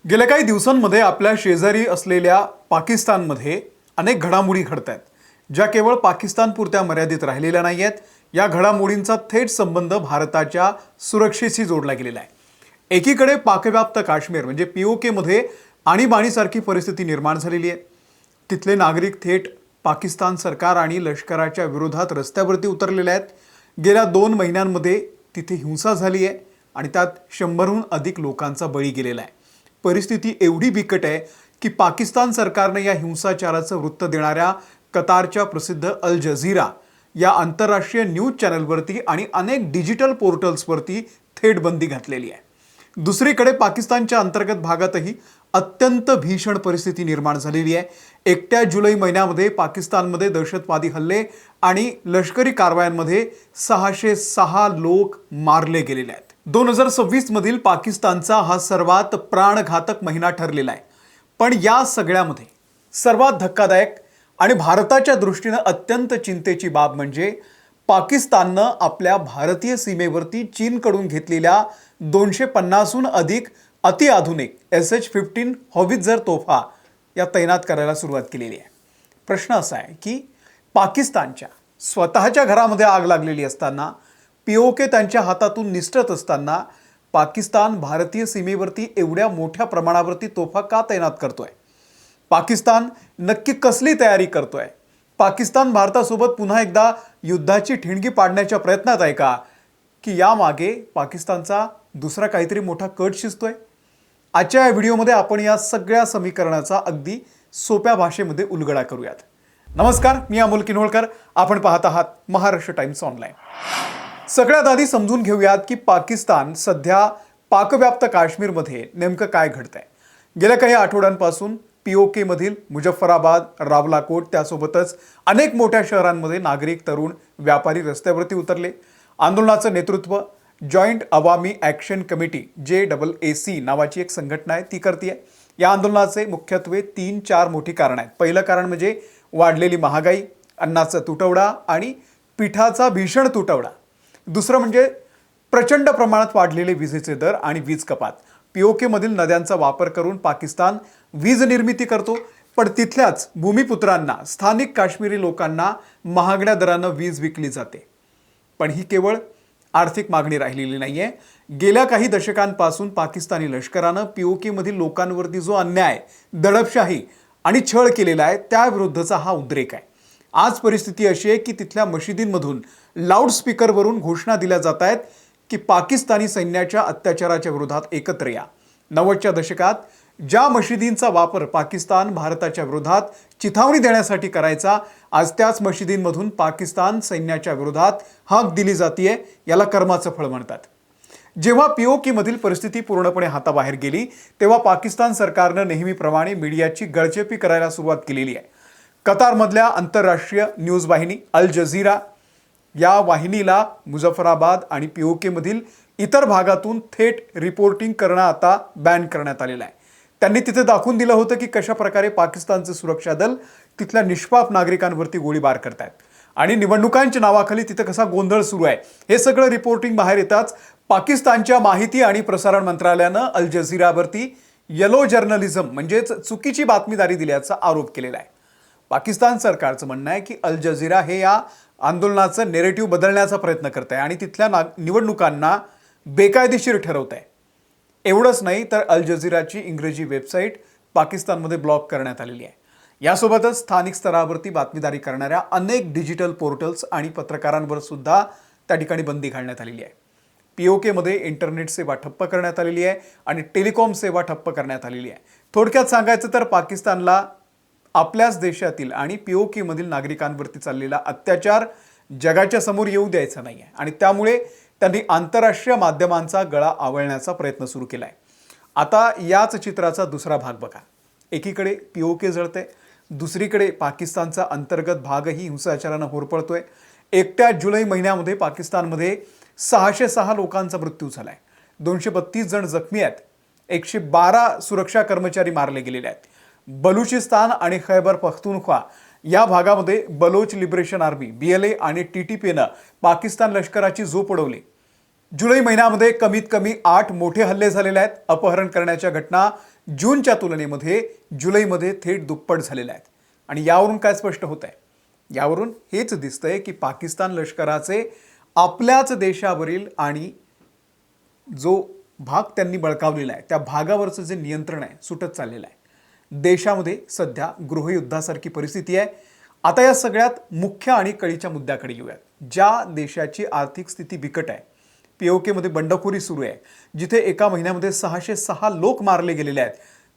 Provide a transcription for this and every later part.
गेल्या काही दिवसांमध्ये आपल्या शेजारी असलेल्या पाकिस्तानमध्ये अनेक घडामोडी घडत आहेत, ज्या केवळ पाकिस्तानपुरत्या मर्यादित राहिलेल्या नाही आहेत. या घडामोडींचा थेट संबंध भारताच्या सुरक्षेशी जोडला गेलेला आहे. एकीकडे पाकव्याप्त काश्मीर म्हणजे पीओकेमध्ये आणीबाणीसारखी परिस्थिती निर्माण झालेली आहे. तिथले नागरिक थेट पाकिस्तान सरकार आणि लष्कराच्या विरोधात रस्त्यावरती उतरलेले आहेत. गेल्या 2 महिन्यांमध्ये तिथे हिंसा झाली आहे आणि त्यात 100हून अधिक लोकांचा बळी गेलेला आहे. परिस्थिती एवढी बिकट आहे की पाकिस्तान सरकारने या हिंसाचाराचं वृत्त देणाऱ्या कतारच्या प्रसिद्ध अल जझीरा या आंतरराष्ट्रीय न्यूज चॅनलवरती आणि अनेक डिजिटल पोर्टल्सवरती थेट बंदी घातलेली आहे. दुसरीकडे पाकिस्तानच्या अंतर्गत भागातही अत्यंत भीषण परिस्थिती निर्माण झालेली आहे. एकट्या जुलै महिन्यामध्ये पाकिस्तानमध्ये दहशतवादी हल्ले आणि लष्करी कारवायांमध्ये 606 लोक मारले गेलेले आहेत. 2026 मधील पाकिस्तानचा हा सर्वात प्राणघातक महिना ठरलेला आहे. पण या सगळ्यामध्ये सर्वात धक्कादायक आणि भारताच्या दृष्टीनं अत्यंत चिंतेची बाब म्हणजे पाकिस्ताननं आपल्या भारतीय सीमेवरती चीनकडून घेतलेल्या 250हून अधिक अतिआधुनिक SH-15 हॉवित्झर तोफा या तैनात करायला सुरुवात केलेली आहे. प्रश्न असा आहे की पाकिस्तानच्या स्वतःच्या घरामध्ये आग लागलेली असताना, पीओके त्यांच्या हातातून निसटत असताना पाकिस्तान भारतीय सीमेवरती एवढ्या मोठ्या प्रमाणावरती तोफा का तैनात करतोय? पाकिस्तान नक्की कसली तयारी करतोय? पाकिस्तान भारतासोबत पुन्हा एकदा युद्धाची ठिणगी पाडण्याच्या प्रयत्नात आहे का, की यामागे पाकिस्तानचा दुसरा काहीतरी मोठा कट शिजतोय? आजच्या या व्हिडिओमध्ये आपण या सगळ्या समीकरणाचा अगदी सोप्या भाषेमध्ये उलगडा करूयात. नमस्कार, मी अमोल किन्होळकर. आपण पाहत आहात महाराष्ट्र टाइम्स ऑनलाईन. सगळ्यात आधी समजून घेऊयात की पाकिस्तान सध्या पाकव्याप्त काश्मीरमध्ये नेमकं काय घडतंय. गेल्या काही आठवड्यांपासून पीओके मधील मुझफ्फराबाद, रावलाकोट त्यासोबतच अनेक मोठ्या शहरांमध्ये नागरिक, तरुण, व्यापारी रस्त्यावरती उतरले. आंदोलनाचं नेतृत्व जॉईंट अवामी ॲक्शन कमिटी JAAC नावाची एक संघटना आहे, ती करते. या आंदोलनाचे मुख्यत्वे 3-4 मोठी कारण आहेत. पहिलं कारण म्हणजे वाढलेली महागाई, अन्नाचा तुटवडा आणि पिठाचा भीषण तुटवडा. दुसरं म्हणजे प्रचंड प्रमाणात वाढलेले विजेचे दर आणि वीज कपात. पीओके मधील नद्यांचा वापर करून पाकिस्तान वीज निर्मिती करतो, पण तिथल्याच भूमिपुत्रांना, स्थानिक काश्मीरी लोकांना महागड्या दरानं वीज विकली जाते. पण ही केवळ आर्थिक मागणी राहिलेली नाहीये. गेल्या काही दशकांपासून पाकिस्तानी लष्करानं पीओके मधील लोकांवरती जो अन्याय, दडपशाही आणि छळ केलेला आहे त्याविरुद्धचा हा उद्रेक आहे. आज परिस्थिती अशी आहे की तिथल्या मशिदींमधून लाऊडस्पीकरवरून घोषणा दिल्या जात आहेत की पाकिस्तानी सैन्याच्या अत्याचाराच्या विरोधात एकत्र या. 90च्या दशकात ज्या मशिदींचा वापर पाकिस्तान भारताच्या विरोधात चिथावणी देण्यासाठी करायचा, आज त्याच मशिदींमधून पाकिस्तान सैन्याच्या विरोधात हाक दिली जाते. याला कर्माचं फळ म्हणतात. जेव्हा पीओके मधील परिस्थिती पूर्णपणे हाताबाहेर गेली तेव्हा पाकिस्तान सरकारनं नेहमीप्रमाणे मीडियाची गळचेपी करायला सुरुवात केलेली आहे. कतारमधल्या आंतरराष्ट्रीय न्यूज वाहिनी अल जझीरा या वाहिनीला मुझफ्फराबाद आणि पीओके मधील इतर भागातून थेट रिपोर्टिंग करणं आता बॅन करण्यात आलेलं आहे. त्यांनी तिथे दाखवून दिलं होतं की कशा प्रकारे पाकिस्तानचे सुरक्षा दल तिथल्या निष्पाप नागरिकांवरती गोळीबार करतायत आणि निवडणुकांच्या नावाखाली तिथे कसा गोंधळ सुरू आहे. हे सगळं रिपोर्टिंग बाहेर येताच पाकिस्तानच्या माहिती आणि प्रसारण मंत्रालयानं अल जझीरावरती येलो जर्नलिझम म्हणजेच चुकीची बातमीदारी दिल्याचा आरोप केलेला आहे. पाकिस्तान सरकारचं म्हणणं आहे की अल जझीरा हे या आंदोलनाचं नेरेटिव्ह बदलण्याचा प्रयत्न करत आहे आणि तिथल्या निवडणुकांना बेकायदेशीर ठरवत आहे. एवढंच नाही तर अल जझीराची इंग्रजी वेबसाईट पाकिस्तानमध्ये ब्लॉक करण्यात आलेली आहे. यासोबतच स्थानिक स्तरावरती बातमीदारी करणाऱ्या अनेक डिजिटल पोर्टल्स आणि पत्रकारांवर सुद्धा त्या ठिकाणी बंदी घालण्यात आलेली आहे. पीओकेमध्ये इंटरनेट सेवा ठप्प करण्यात आलेली आहे आणि टेलिकॉम सेवा ठप्प करण्यात आलेली आहे. थोडक्यात सांगायचं तर पाकिस्तानला आपल्याच देशातील आणि पीओके मधील नागरिकांवरती चाललेला अत्याचार जगाच्या समोर येऊ द्यायचा नाही आहे आणि त्यामुळे त्यांनी आंतरराष्ट्रीय माध्यमांचा गळा आवळण्याचा प्रयत्न सुरू केला आहे. आता याच चित्राचा दुसरा भाग बघा. एकीकडे पीओके जळते, दुसरीकडे पाकिस्तानचा अंतर्गत भागही हिंसाचारानं होरपळतोय. एकट्या जुलै महिन्यामध्ये पाकिस्तानमध्ये 606 लोकांचा मृत्यू झालाय, 232 जण जखमी आहेत, 112 सुरक्षा कर्मचारी मारले गेलेले आहेत. बलुचिस्तान आणि खैबर पख्तूनख्वा या भागामध्ये बलोच लिबरेशन आर्मी BLA आणि TTPनं पाकिस्तान लष्कराची झोप उडवली. जुलै महिन्यामध्ये कमीत कमी 8 मोठे हल्ले झालेले आहेत. अपहरण करण्याच्या घटना जूनच्या तुलनेमध्ये जुलैमध्ये थेट दुप्पट झालेल्या आहेत. आणि यावरून काय स्पष्ट होत आहे? यावरून हेच दिसतंय की पाकिस्तान लष्कराचे आपल्याच देशावरील आणि जो भाग त्यांनी बळकावलेला आहे त्या भागावरचं जे नियंत्रण आहे सुटत चाललेलं आहे. देशामध्ये सध्या गृहयुद्धासारखी परिस्थिती आहे. आता या सगळ्यात मुख्य आणि कळीच्या मुद्द्याकडे येऊयात. ज्या देशाची आर्थिक स्थिती बिकट आहे, पीओकेमध्ये बंडखोरी सुरू आहे, जिथे एका महिन्यामध्ये 606 लोक मारले गेलेले आहेत,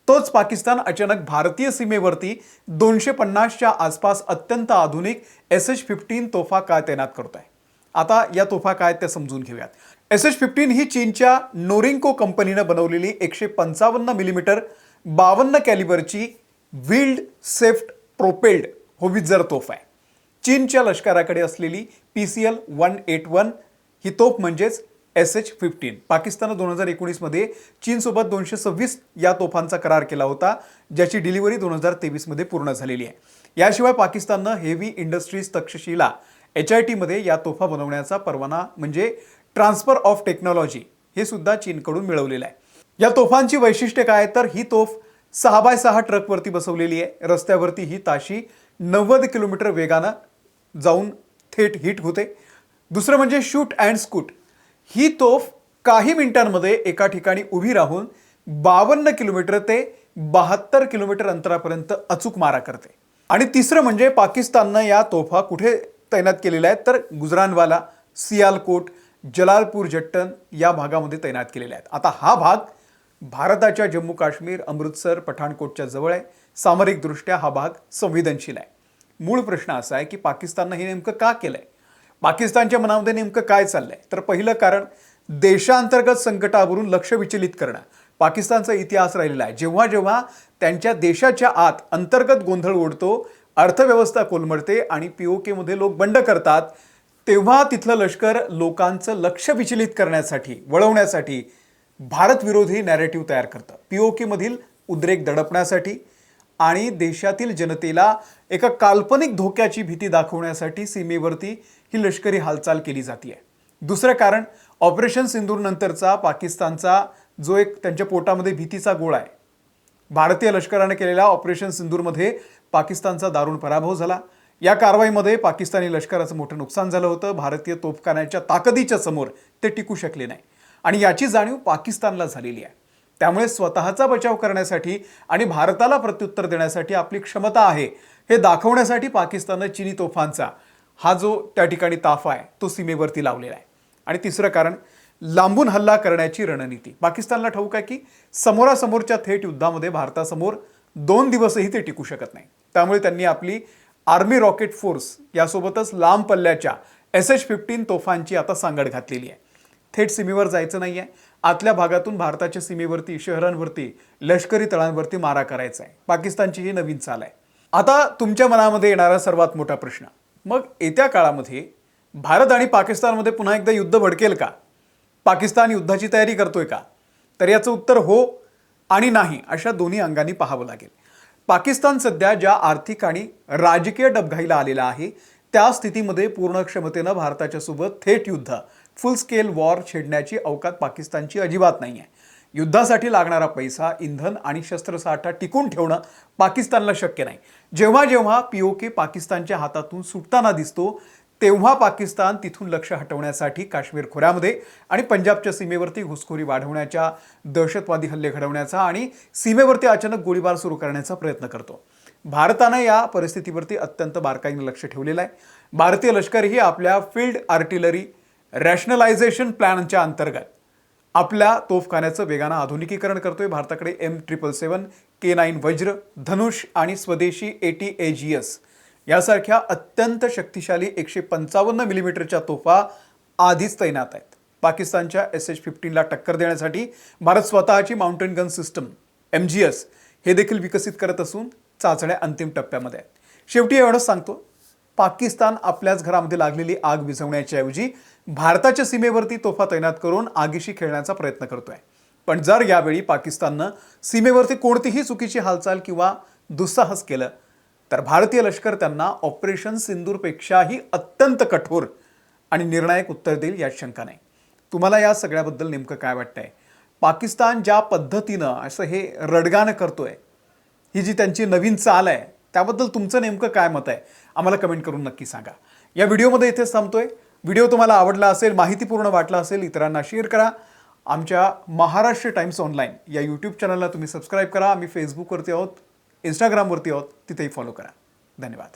तोच पाकिस्तान अचानक भारतीय सीमेवरती 250च्या आसपास अत्यंत आधुनिक SH-15 तोफा काय तैनात करत आहे. आता या तोफा काय ते समजून घेऊयात. SH-15 ही चीनच्या नोरिंको कंपनीनं बनवलेली 155 मिलीमीटर 52 कॅलिबरची व्हील्ड सेफ्ट प्रोपेल्ड होवित्झर तोफ आहे. चीनच्या लष्कराकडे असलेली PCL-181 ही तोफ म्हणजेच SH-15. पाकिस्ताननं 2019 मध्ये चीनसोबत 226 या तोफांचा करार केला होता, ज्याची डिलिव्हरी 2023 मध्ये पूर्ण झालेली आहे. याशिवाय पाकिस्ताननं हेवी इंडस्ट्रीज तक्षशिला HIT मध्ये या तोफा बनवण्याचा परवाना म्हणजे ट्रान्सफर ऑफ टेक्नॉलॉजी हे सुद्धा चीनकडून मिळवलेलं आहे. या तोफांची वैशिष्ट्ये काय तर ही तोफ 6x6 ट्रकवरती बसवलेली आहे. रस्त्यावरती ही ताशी 90 किलोमीटर वेगानं जाऊन थेट हिट होते. दुसरं म्हणजे शूट अँड स्कूट. ही तोफ काही मिनिटांमध्ये एका ठिकाणी उभी राहून 52 किलोमीटर ते 72 किलोमीटर अंतरापर्यंत अचूक मारा करते. आणि तिसरं म्हणजे पाकिस्ताननं या तोफा कुठे तैनात केलेल्या आहेत तर गुजरानवाला, सियालकोट, जलालपूर जट्टन या भागामध्ये तैनात केलेल्या आहेत. आता हा भाग भारताच्या जम्मू काश्मीर, अमृतसर, पठाणकोटच्या जवळ आहे. सामरिकदृष्ट्या हा भाग संवेदनशील आहे. मूळ प्रश्न असा आहे की पाकिस्ताननं हे नेमकं का केलंय? पाकिस्तानच्या मनामध्ये नेमकं काय चाललंय? तर पहिलं कारण देशांतर्गत संकटावरून लक्ष विचलित करणं. पाकिस्तानचा इतिहास राहिलेला आहे. जेव्हा जेव्हा त्यांच्या देशाच्या आत अंतर्गत गोंधळ उडतो, अर्थव्यवस्था कोलमडते आणि पीओकेमध्ये लोक बंड करतात, तेव्हा तिथलं लष्कर लोकांचं लक्ष विचलित करण्यासाठी, वळवण्यासाठी भारत विरोधी नॅरेटिव्ह तयार करतं. पीओकेमधील उद्रेक दडपण्यासाठी आणि देशातील जनतेला एका काल्पनिक धोक्याची भीती दाखवण्यासाठी सीमेवरती ही लष्करी हालचाल केली जाते. दुसरं कारण ऑपरेशन सिंदूर नंतरचा पाकिस्तानचा जो एक त्यांच्या पोटामध्ये भीतीचा गोळा आहे. भारतीय लष्कराने केलेल्या ऑपरेशन सिंदूरमध्ये पाकिस्तानचा दारुण पराभव झाला. या कारवाईमध्ये पाकिस्तानी लष्कराचं मोठं नुकसान झालं होतं. भारतीय तोफखान्याच्या ताकदीच्या समोर ते टिकू शकले नाही आणि याची जाणीव पाकिस्तानला झालेली आहे. त्यामुळे स्वतःचा बचाव करण्यासाठी आणि भारताला प्रत्युत्तर देण्यासाठी आपली क्षमता आहे हे दाखवण्यासाठी पाकिस्ताननं चिनी तोफांचा हा जो त्या ठिकाणी ताफा आहे तो सीमेवरती लावलेला आहे. आणि तिसरं कारण लांबून हल्ला करण्याची रणनीती. पाकिस्तानला ठाऊक आहे की समोरासमोरच्या थेट युद्धामध्ये भारतासमोर 2 दिवसही ते टिकू शकत नाही. त्यामुळे त्यांनी आपली आर्मी रॉकेट फोर्स यासोबतच लांब पल्ल्याच्या SH-15 तोफांची आता सांगड घातलेली आहे. थेट सीमेवर जायचं नाहीये. आतल्या भागातून भारताच्या सीमेवरती, शहरांवरती, लष्करी तळांवरती मारा करायचा आहे. पाकिस्तानची ही नवीन चाल आहे. आता तुमच्या मनामध्ये येणारा सर्वात मोठा प्रश्न, मग येत्या काळामध्ये भारत आणि पाकिस्तानमध्ये पुन्हा एकदा युद्ध भडकेल का? पाकिस्तान युद्धाची तयारी करतोय का? तर याचं उत्तर हो आणि नाही अशा दोन्ही अंगांनी पाहावं लागेल. पाकिस्तान सध्या ज्या आर्थिक आणि राजकीय डबघाईला आलेला आहे त्या स्थितीमध्ये पूर्ण क्षमतेनं भारताच्या सोबत थेट युद्ध, फुल स्केल वॉर छेडण्याची अवकात पाकिस्तानची अजिबात नाही आहे. युद्धासाठी लागणारा पैसा, इंधन आणि शस्त्रसाठा टिकून ठेवणं पाकिस्तानला शक्य नाही. जेव्हा जेव्हा पीओके पाकिस्तानच्या हातातून सुटताना दिसतो तेव्हा पाकिस्तान तिथून लक्ष हटवण्यासाठी काश्मीर खोऱ्यामध्ये आणि पंजाबच्या सीमेवरती घुसखोरी वाढवण्याच्या, दहशतवादी हल्ले घडवण्याचा आणि सीमेवरती अचानक गोळीबार सुरू करण्याचा प्रयत्न करतो. भारतानं या परिस्थितीवरती अत्यंत बारकाईने लक्ष ठेवलेलं आहे. भारतीय लष्करही आपल्या फील्ड आर्टिलरी रॅशनलायझेशन प्लॅनच्या अंतर्गत आपल्या तोफखान्याचं वेगानं आधुनिकीकरण करतोय. भारताकडे M777, K9 वज्र, धनुष आणि स्वदेशी AT-AGS यासारख्या अत्यंत शक्तिशाली 155 मिलीमीटरच्या तोफा आधीच तैनात आहेत. पाकिस्तानच्या SH-15 ला टक्कर देण्यासाठी भारत स्वतःची माउंटेन गन सिस्टम MGS हे देखील विकसित करत असून चाचण्या अंतिम टप्प्यामध्ये आहेत. शेवटी एवढंच सांगतो, पाकिस्तान आपल्याच घरामध्ये लागलेली आग विझवण्याच्या ऐवजी भारताच्या सीमेवरती तोफा तैनात करून आगीशी खेळण्याचा प्रयत्न करतोय. पण जर यावेळी पाकिस्ताननं सीमेवरती कोणतीही चुकीची हालचाल किंवा दुस्साहस केलं तर भारतीय लष्कर त्यांना ऑपरेशन सिंदूरपेक्षाही अत्यंत कठोर आणि निर्णायक उत्तर देईल यात शंका नाही. तुम्हाला या सगळ्याबद्दल नेमकं काय वाटतंय? पाकिस्तान ज्या पद्धतीनं असं हे रडगाणं करतोय, ही जी त्यांची नवीन चाल आहे, त्याबद्दल तुमचं नेमकं काय मत आहे? आम्हाला कमेंट करून नक्की सांगा. या व्हिडिओमध्ये इथेच थांबतोय. व्हिडिओ तुम्हाला आवडला असेल, माहितीपूर्ण वाटला असेल, इतरांना शेअर करा. आमच्या महाराष्ट्र टाइम्स ऑनलाईन या यूट्यूब चॅनलला तुम्ही सबस्क्राईब करा. आम्ही फेसबुकवरती आहोत, इंस्टाग्रामवरती आहोत, तिथेही फॉलो करा. धन्यवाद.